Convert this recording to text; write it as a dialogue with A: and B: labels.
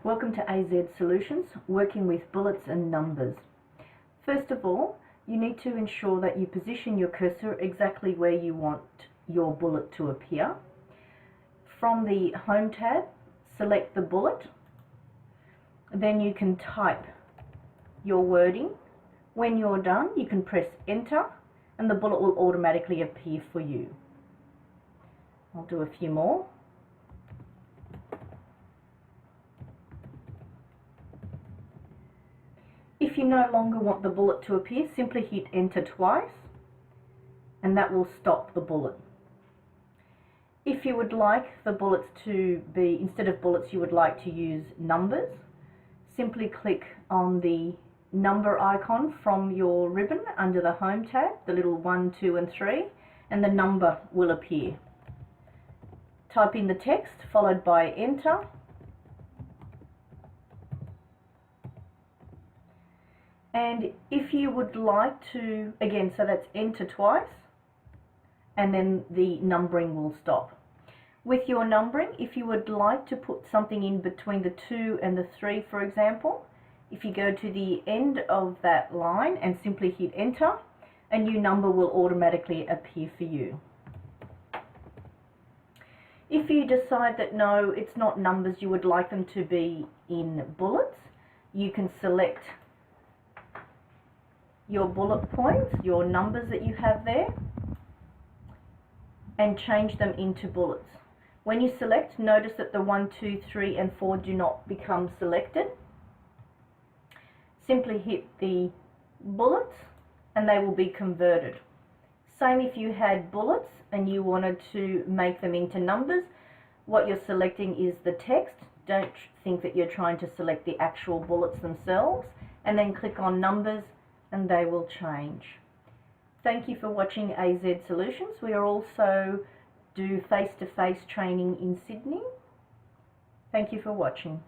A: Welcome to AZ Solutions, working with bullets and numbers. First of all, you need to ensure that you position your cursor exactly where you want your bullet to appear. From the Home tab, select the bullet. Then you can type your wording. When you're done, you can press Enter and the bullet will automatically appear for you. I'll do a few more. If you no longer want the bullet to appear, simply hit Enter twice and that will stop the bullet. If you would like the bullets to be, instead of bullets, you would like to use numbers, simply click on the number icon from your ribbon under the Home tab, the little 1, 2 and 3, and the number will appear. Type in the text followed by Enter. And if you would like to, again, so that's Enter twice, and then the numbering will stop. With your numbering, if you would like to put something in between the 2 and the 3, for example, if you go to the end of that line and simply hit Enter, a new number will automatically appear for you. If you decide that no, it's not numbers, you would like them to be in bullets, you can select your bullet points, your numbers that you have there, and change them into bullets. When you select, notice that the 1, 2, 3 and 4 do not become selected. Simply hit the bullets and they will be converted. Same if you had bullets and you wanted to make them into numbers, what you're selecting is the text. Don't think that you're trying to select the actual bullets themselves, and then click on numbers and they will change. Thank you for watching AZ Solutions. We are also do face-to-face training in Sydney. Thank you for watching.